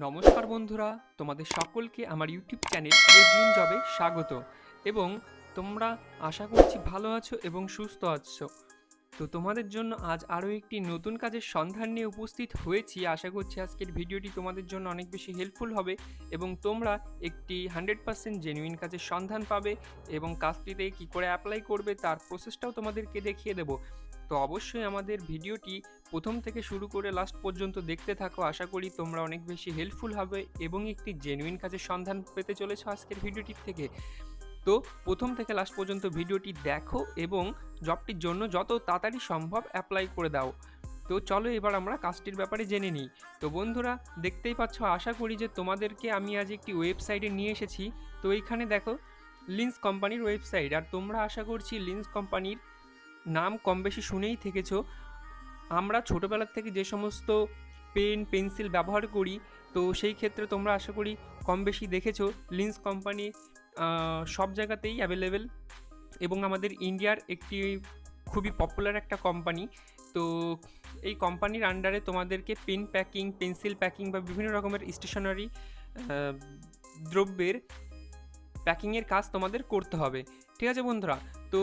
নমস্কার বন্ধুরা, তোমাদের সকলকে আমার ইউটিউব চ্যানেল ড্রিম জবে স্বাগত। এবং তোমরা আশা করছি ভালো আছো এবং সুস্থ আছো। তো তোমাদের জন্য আজ আরও একটি নতুন কাজের সন্ধান নিয়ে উপস্থিত হয়েছি। আশা করছি আজকের ভিডিওটি তোমাদের জন্য অনেক বেশি হেল্পফুল হবে এবং তোমরা একটি 100% জেনুইন কাজের সন্ধান পাবে এবং কাজটিতে কী করে অ্যাপ্লাই করবে তার প্রসেসটাও তোমাদেরকে দেখিয়ে দেবো। তো অবশ্যই আমাদের ভিডিওটি প্রথম থেকে শুরু করে লাস্ট পর্যন্ত দেখতে থাকো। আশা করি তোমরা অনেক বেশি হেল্পফুল হবে এবং একটি জেনুইন কাজের সন্ধান পেতে চলেছো আজকের ভিডিওটির থেকে। তো প্রথম থেকে লাস্ট পর্যন্ত ভিডিওটি দেখো এবং জবটির জন্য যত তাড়াতাড়ি সম্ভব অ্যাপ্লাই করে দাও। তো চলো এবার আমরা কাজটির ব্যাপারে জেনে নিই। তো বন্ধুরা, দেখতেই পাচ্ছ, আশা করি যে তোমাদেরকে আমি আজ একটি ওয়েবসাইটে নিয়ে এসেছি। তো এইখানে দেখো লিন্স কোম্পানির ওয়েবসাইট, আর তোমরা আশা করছি লিন্স কোম্পানির নাম কম বেশি শুনেই থেকেছো। আমরা ছোটোবেলার থেকে যে সমস্ত পেন পেন্সিল ব্যবহার করি, তো সেই ক্ষেত্রে তোমরা আশা করি কম বেশি দেখেছো লিন্স কোম্পানি সব জায়গাতেই অ্যাভেলেবেল এবং আমাদের ইন্ডিয়ার একটি খুবই পপুলার একটা কোম্পানি। তো এই কোম্পানির আন্ডারে তোমাদেরকে পেন প্যাকিং, পেন্সিল প্যাকিং বা বিভিন্ন রকমের স্টেশনারি দ্রব্যের প্যাকিংয়ের কাজ তোমাদের করতে হবে। ঠিক আছে বন্ধুরা, তো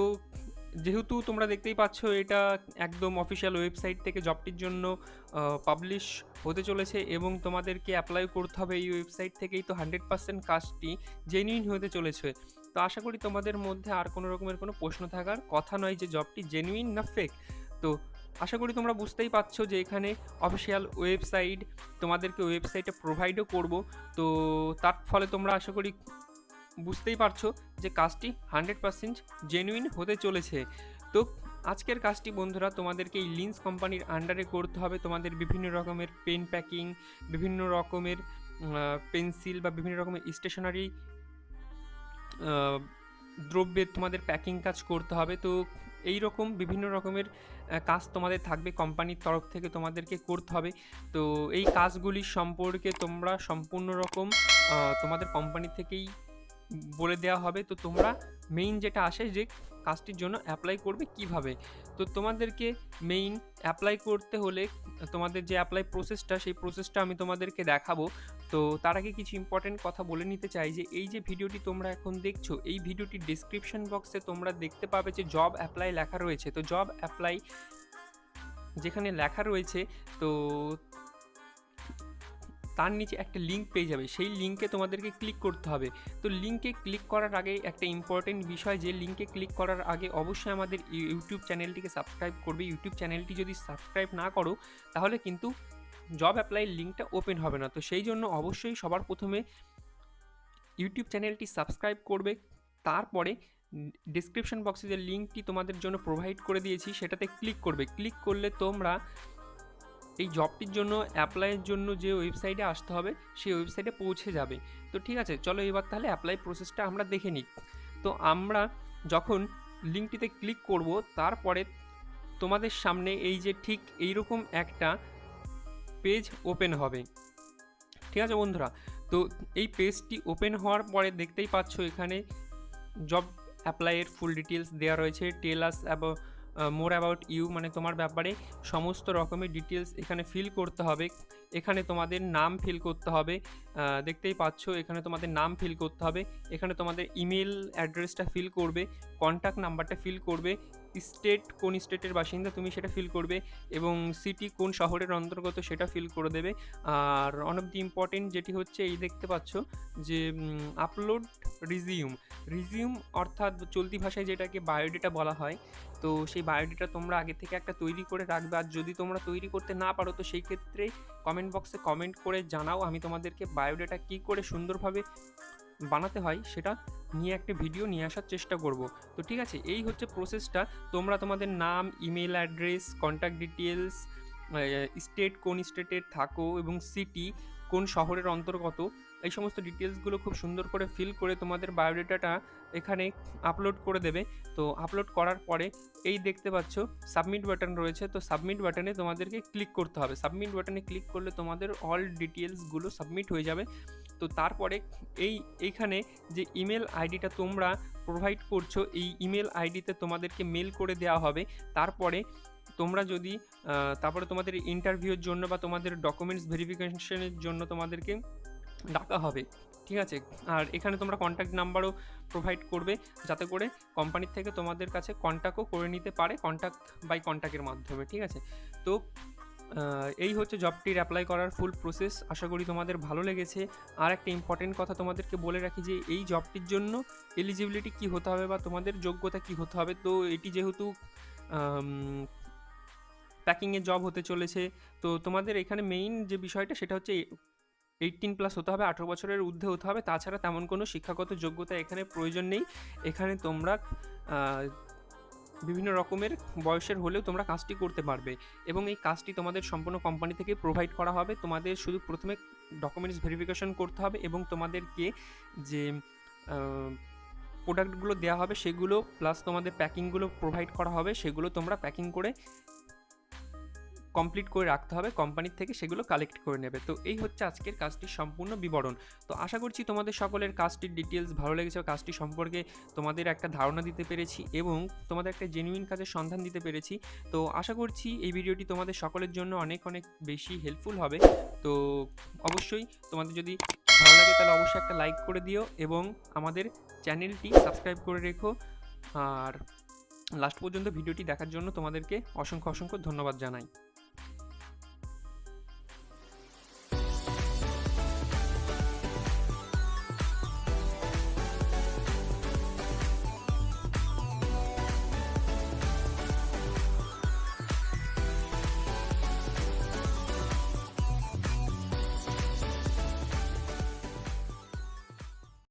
যেহেতু তোমরা দেখতেই পাচ্ছ এটা একদম অফিসিয়াল ওয়েবসাইট থেকে জবটির জন্য পাবলিশ হতে চলেছে এবং তোমাদেরকে অ্যাপ্লাই করতে হবে এই ওয়েবসাইট থেকেই। তো 100% কাজটি জেনুইন হতে চলেছে। তো আশা করি তোমাদের মধ্যে আর কোনো রকমের কোনো প্রশ্ন থাকার কথা নয় যে জবটি জেনুইন না ফেক। তো আশা করি তোমরা বুঝতেই পারছো যে এখানে অফিসিয়াল ওয়েবসাইট, তোমাদেরকে ওয়েবসাইটে প্রোভাইডও করব। তো তার ফলে তোমরা আশা করি বুঝতেই পারছো যে কাজটি 100% জেনুইন হতে চলেছে। তো আজকের কাজটি বন্ধুরা তোমাদেরকে এই লিন্স কোম্পানির আন্ডারে করতে হবে। তোমাদের বিভিন্ন রকমের পেন প্যাকিং, বিভিন্ন রকমের পেন্সিল বা বিভিন্ন রকমের স্টেশনারি দ্রব্যের তোমাদের প্যাকিং কাজ করতে হবে। তো এই রকম বিভিন্ন রকমের কাজ তোমাদের থাকবে, কোম্পানির তরফ থেকে তোমাদেরকে করতে হবে। তো এই কাজগুলির সম্পর্কে তোমরা সম্পূর্ণ রকম তোমাদের কোম্পানি থেকেই বলে দেওয়া হবে। তো তোমরা মেইন যেটা আসে যে কাজটির জন্য অ্যাপ্লাই করবে কিভাবে। তো তোমাদেরকে মেইন অ্যাপ্লাই করতে হলে তোমাদের যে অ্যাপ্লাই প্রসেসটা, সেই প্রসেসটা আমি তোমাদেরকে দেখাবো। তো তার আগে কিছু ইম্পর্টেন্ট কথা বলে নিতে চাই যে এই যে ভিডিওটি তোমরা এখন দেখছো, এই ভিডিওটির ডেসক্রিপশন বক্সে তোমরা দেখতে পাবে যে জব অ্যাপ্লাই লেখা রয়েছে। তো জব অ্যাপ্লাই যেখানে লেখা রয়েছে, তো তার নিচে একটা লিঙ্ক পেয়ে যাবে, সেই লিঙ্কে তোমাদেরকে ক্লিক করতে হবে। তো লিঙ্কে ক্লিক করার আগে একটা ইম্পর্টেন্ট বিষয়, যে লিঙ্কে ক্লিক করার আগে অবশ্যই আমাদের ইউটিউব চ্যানেলটিকে সাবস্ক্রাইব করবে। ইউটিউব চ্যানেলটি যদি সাবস্ক্রাইব না করো তাহলে কিন্তু জব অ্যাপ্লাই লিঙ্কটা ওপেন হবে না। তো সেই জন্য অবশ্যই সবার প্রথমে ইউটিউব চ্যানেলটি সাবস্ক্রাইব করবে, তারপরে ডেসক্রিপশন বক্সে যে লিঙ্কটি তোমাদের জন্য প্রোভাইড করে দিয়েছি সেটাতে ক্লিক করবে। ক্লিক করলে তোমরা এই জবটির জন্য অ্যাপ্লাইয়ের জন্য যে ওয়েবসাইটে আসতে হবে সেই ওয়েবসাইটে পৌঁছে যাবে। তো ঠিক আছে, চলো এবার তাহলে অ্যাপ্লাই প্রসেসটা আমরা দেখে নিই। তো আমরা যখন লিঙ্কটিতে ক্লিক করব, তারপরে তোমাদের সামনে এই যে ঠিক এইরকম একটা পেজ ওপেন হবে। ঠিক আছে বন্ধুরা, তো এই পেজটি ওপেন হওয়ার পরে দেখতেই পাচ্ছ এখানে জব অ্যাপ্লাইয়ের ফুল ডিটেলস দেওয়া রয়েছে। টেল আস মোর অ্যাবাউট ইউ, মানে তোমার ব্যাপারে সমস্ত রকমের ডিটেলস এখানে ফিল করতে হবে। এখানে তোমাদের নাম ফিল করতে হবে, দেখতেই পাচ্ছ এখানে তোমাদের নাম ফিল করতে হবে। এখানে তোমাদের ইমেল অ্যাড্রেসটা ফিল করবে, কন্ট্যাক্ট নাম্বারটা ফিল করবে, স্টেট কোন স্টেটের বাসিন্দা তুমি সেটা ফিল করবে এবং সিটি কোন শহরের অন্তর্গত সেটা ফিল করে দেবে। আর ওয়ান অফ দি ইম্পর্টেন্ট যেটি হচ্ছে এই দেখতে পাচ্ছ যে আপলোড রিজিউম অর্থাৎ চলতি ভাষায় যেটাকে বায়োডেটা বলা হয়। তো সেই বায়োডেটা তোমরা আগে থেকে একটা তৈরি করে রাখবে, আর যদি তোমরা তৈরি করতে না পারো তো সেই ক্ষেত্রে কমেন্ট বক্সে কমেন্ট করে জানাও, আমি তোমাদেরকে বায়োডেটা কী করে সুন্দরভাবে বানাতে হয় সেটা নিয়ে একটা ভিডিও নিয়ে আসার চেষ্টা করব। তো ঠিক আছে, এই হচ্ছে প্রসেসটা। তোমরা তোমাদের নাম, email address, contact details, state কোন স্টেটের থাকো এবং সিটি কোন শহরের অন্তর্গত, এই সমস্ত ডিটেলসগুলো খুব সুন্দর করে ফিল করে তোমাদের বায়োডেটাটা এখানে আপলোড করে দেবে। তো আপলোড করার পরে এই দেখতে পাচ্ছ সাবমিট বাটন রয়েছে। তো সাবমিট বাটনে তোমাদেরকে ক্লিক করতে হবে। সাবমিট বাটনে ক্লিক করলে তোমাদের অল ডিটেলসগুলো সাবমিট হয়ে যাবে। তো তারপরে এইখানে যে ইমেল আইডিটা তোমরা প্রোভাইড করছো, এই ইমেল আইডিতে তোমাদেরকে মেল করে দেওয়া হবে। তারপরে তোমরা যদি তারপরে তোমাদের ইন্টারভিউর জন্য বা তোমাদের ডকুমেন্টস ভেরিফিকেশনের জন্য তোমাদেরকে ডাকা হবে, ঠিক আছে? আর এখানে তোমরা কন্ট্যাক্ট নাম্বারও প্রোভাইড করবে, যাতে করে কোম্পানির থেকে তোমাদের কাছে কন্ট্যাক্টও করে নিতে পারে, কন্ট্যাক্ট বাই কন্ট্যাক্টের মাধ্যমে, ঠিক আছে? তো এই হচ্ছে জবটির অ্যাপ্লাই করার ফুল প্রসেস। আশা করি তোমাদের ভালো লেগেছে। আর একটা ইম্পর্টেন্ট কথা তোমাদেরকে বলে রাখি যে এই জবটির জন্য এলিজিবিলিটি কী হতে হবে বা তোমাদের যোগ্যতা কী হতে হবে। তো এটি যেহেতু প্যাকিংয়ের জব হতে চলেছে, তো তোমাদের এখানে মেইন যে বিষয়টা সেটা হচ্ছে 18+ হতে হবে, 18 বছরের ঊর্ধ্বে হতে হবে। তাছাড়া তেমন কোনো শিক্ষাগত যোগ্যতা এখানে প্রয়োজন নেই। এখানে তোমরা বিভিন্ন রকমের বয়সের হলেও তোমরা কাজটি করতে পারবে, এবং এই কাজটি তোমাদের সম্পূর্ণ কোম্পানি থেকে প্রোভাইড করা হবে। তোমাদের শুধু প্রথমে ডকুমেন্টস ভেরিফিকেশন করতে হবে, এবং তোমাদেরকে যে প্রোডাক্টগুলো দেওয়া হবে সেগুলো প্লাস তোমাদের প্যাকিংগুলো প্রোভাইড করা হবে, সেগুলো তোমরা প্যাকিং করে কমপ্লিট করে রাখতে হবে, কোম্পানির থেকে সেগুলো কালেক্ট করে নেবে। তো এই হচ্ছে আজকের কাজটির সম্পূর্ণ বিবরণ। তো আশা করছি তোমাদের সকলের কাজটির ডিটেলস ভালো লেগেছে, কাজটি সম্পর্কে তোমাদের একটা ধারণা দিতে পেরেছি এবং তোমাদের একটা জেনুইন কাজের সন্ধান দিতে পেরেছি। তো আশা করছি এই ভিডিওটি তোমাদের সকলের জন্য অনেক অনেক বেশি হেল্পফুল হবে। তো অবশ্যই তোমাদের যদি ভালো লাগে তাহলে অবশ্যই একটা লাইক করে দিও এবং আমাদের চ্যানেলটি সাবস্ক্রাইব করে রেখো। আর লাস্ট পর্যন্ত ভিডিওটি দেখার জন্য তোমাদেরকে অসংখ্য অসংখ্য ধন্যবাদ জানাই।